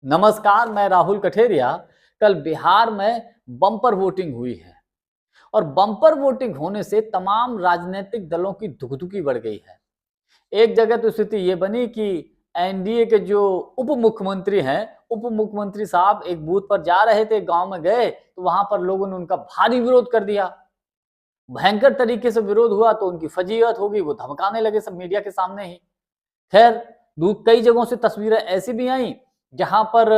नमस्कार, मैं राहुल कठेरिया। कल बिहार में बम्पर वोटिंग हुई है और बम्पर वोटिंग होने से तमाम राजनीतिक दलों की धुकधुकी बढ़ गई है। एक जगह तो स्थिति ये बनी कि एनडीए के जो उप मुख्यमंत्री हैं, उप मुख्यमंत्री साहब एक बूथ पर जा रहे थे, गांव में गए तो वहां पर लोगों ने उनका भारी विरोध कर दिया। भयंकर तरीके से विरोध हुआ तो उनकी फजीहत होगी, वो धमकाने लगे सब मीडिया के सामने ही। खैर, कई जगहों से तस्वीरें ऐसी भी आई जहां पर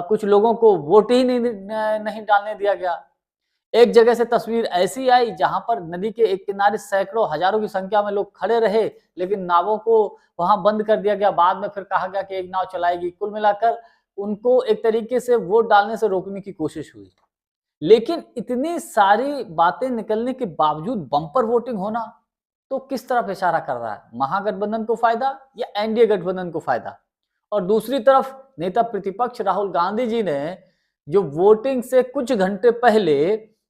कुछ लोगों को वोट ही नहीं डालने दिया गया। एक जगह से तस्वीर ऐसी आई जहां पर नदी के एक किनारे सैकड़ों हजारों की संख्या में लोग खड़े रहे, लेकिन नावों को वहां बंद कर दिया गया। बाद में फिर कहा गया कि एक नाव चलाएगी। कुल मिलाकर उनको एक तरीके से वोट डालने से रोकने की कोशिश हुई। लेकिन इतनी सारी बातें निकलने के बावजूद बम्पर वोटिंग होना तो किस तरफ इशारा कर रहा है? महागठबंधन को फायदा या एनडीए गठबंधन को फायदा? और दूसरी तरफ नेता प्रतिपक्ष राहुल गांधी जी ने जो वोटिंग से कुछ घंटे पहले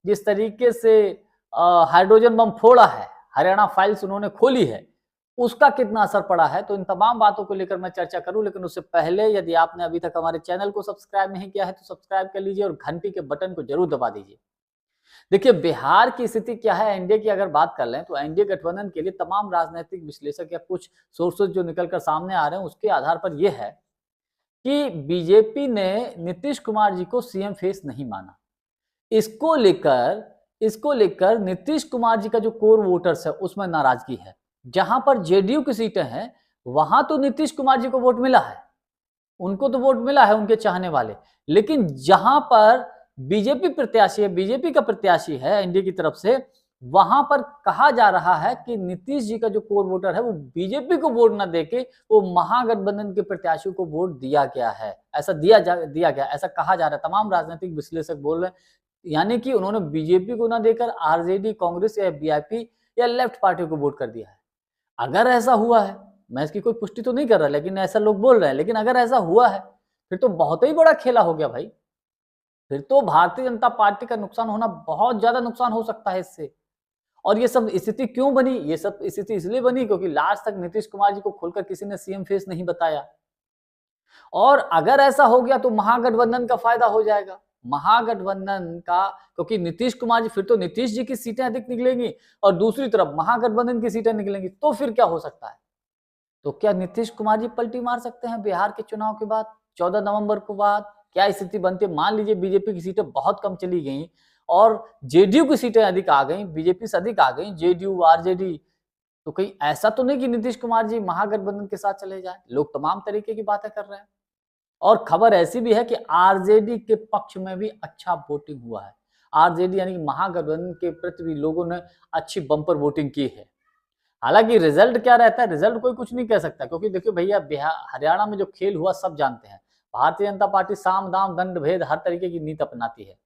जिस तरीके से हाइड्रोजन बम फोड़ा है, हरियाणा फाइल्स उन्होंने खोली है, उसका कितना असर पड़ा है? तो इन तमाम बातों को लेकर मैं चर्चा करूं, लेकिन उससे पहले यदि आपने अभी तक हमारे चैनल को सब्सक्राइब नहीं किया है तो सब्सक्राइब कर लीजिए और घंटी के बटन को जरूर दबा दीजिए। देखिए, बिहार की स्थिति क्या है, एनडीए की अगर बात कर लें तो एनडीए गठबंधन के लिए तमाम राजनीतिक विश्लेषक या कुछ सोर्सेज जो निकलकर सामने आ रहे हैं उसके आधार पर यह है कि बीजेपी ने नीतीश कुमार जी को सीएम फेस नहीं माना। इसको लेकर इसको लेकर नीतीश कुमार जी का जो कोर वोटर्स है उसमें नाराजगी है। जहां पर जेडीयू की सीटें हैं वहां तो नीतीश कुमार जी को वोट मिला है, उनको तो वोट मिला है, उनके चाहने वाले। लेकिन जहां पर बीजेपी प्रत्याशी है, बीजेपी का प्रत्याशी है एनडीए की तरफ से, वहां पर कहा जा रहा है कि नीतीश जी का जो कोर वोटर है वो बीजेपी को वोट न देके वो महागठबंधन के प्रत्याशियों को वोट दिया गया है, ऐसा दिया गया, ऐसा कहा जा रहा है। तमाम राजनीतिक विश्लेषक बोल रहे हैं, यानी कि उन्होंने बीजेपी को ना देकर आरजेडी, कांग्रेस या बीआईपी या लेफ्ट पार्टी को वोट कर दिया है। अगर ऐसा हुआ है, मैं इसकी कोई पुष्टि तो नहीं कर रहा, लेकिन ऐसा लोग बोल रहे हैं, लेकिन अगर ऐसा हुआ है फिर तो बहुत ही बड़ा खेला हो गया भाई। फिर तो भारतीय जनता पार्टी का नुकसान होना, बहुत ज्यादा नुकसान हो सकता है इससे। और ये सब स्थिति क्यों बनी? ये सब स्थिति इसलिए बनी क्योंकि लास्ट तक नीतीश कुमार जी को खुलकर किसी ने सीएम फेस नहीं बताया। और अगर ऐसा हो गया तो महागठबंधन का फायदा हो जाएगा, महागठबंधन का, क्योंकि नीतीश कुमार जी, फिर तो नीतीश जी की सीटें अधिक निकलेंगी और दूसरी तरफ महागठबंधन की सीटें निकलेंगी, तो फिर क्या हो सकता है? तो क्या नीतीश कुमार जी पलटी मार सकते हैं बिहार के चुनाव के बाद, 14 नवंबर के बाद? क्या स्थिति बनती है? मान लीजिए बीजेपी की सीटें बहुत कम चली गई और जेडीयू की सीटें अधिक आ गई, बीजेपी से अधिक आ गई, जेडीयू, आरजेडी, तो कहीं ऐसा तो नहीं कि नीतीश कुमार जी महागठबंधन के साथ चले जाएं? लोग तमाम तरीके की बातें कर रहे हैं और खबर ऐसी भी है कि आरजेडी के पक्ष में भी अच्छा वोटिंग हुआ है। आरजेडी यानी कि महागठबंधन के प्रति भी लोगों ने अच्छी बम्पर वोटिंग की है। हालांकि रिजल्ट क्या रहता है, रिजल्ट कोई कुछ नहीं कह सकता, क्योंकि देखिए भैया, बिहार हरियाणा में जो खेल हुआ सब जानते हैं। भारतीय जनता पार्टी साम दाम दंड भेद हर तरीके की नीति अपनाती है।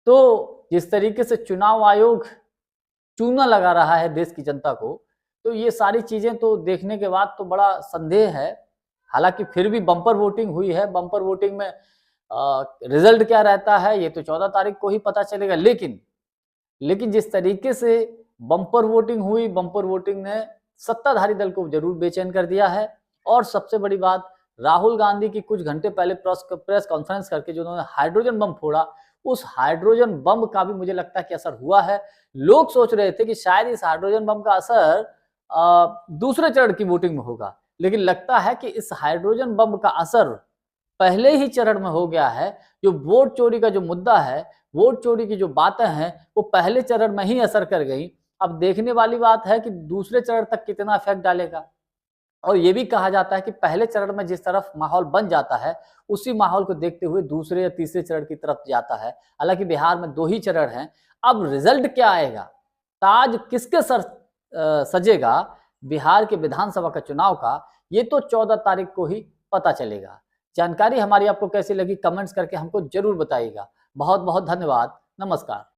तो जिस तरीके से चुनाव आयोग चूना लगा रहा है देश की जनता को, तो ये सारी चीजें तो देखने के बाद तो बड़ा संदेह है। हालांकि फिर भी बम्पर वोटिंग हुई है। बम्पर वोटिंग में रिजल्ट क्या रहता है ये तो 14 तारीख को ही पता चलेगा। लेकिन जिस तरीके से बम्पर वोटिंग हुई, बम्पर वोटिंग ने सत्ताधारी दल को जरूर बेचैन कर दिया है। और सबसे बड़ी बात, राहुल गांधी की कुछ घंटे पहले प्रेस कॉन्फ्रेंस करके जो उन्होंने हाइड्रोजन बम फोड़ा, उस हाइड्रोजन बम का भी मुझे लगता है कि असर हुआ है। लोग सोच रहे थे कि शायद इस हाइड्रोजन बम का असर दूसरे चरण की वोटिंग में होगा, लेकिन लगता है कि इस हाइड्रोजन बम का असर पहले ही चरण में हो गया है। जो वोट चोरी का जो मुद्दा है, वोट चोरी की जो बातें हैं, वो पहले चरण में ही असर कर गई। अब देखने वाली बात है कि दूसरे चरण तक कितना इफेक्ट डालेगा। और ये भी कहा जाता है कि पहले चरण में जिस तरफ माहौल बन जाता है, उसी माहौल को देखते हुए दूसरे या तीसरे चरण की तरफ जाता है। हालांकि बिहार में 2 ही चरण हैं। अब रिजल्ट क्या आएगा, ताज किसके सर सजेगा बिहार के विधानसभा का चुनाव का, ये तो 14 तारीख को ही पता चलेगा। जानकारी हमारी आपको कैसी लगी, कमेंट्स करके हमको जरूर बताइएगा। बहुत बहुत धन्यवाद। नमस्कार।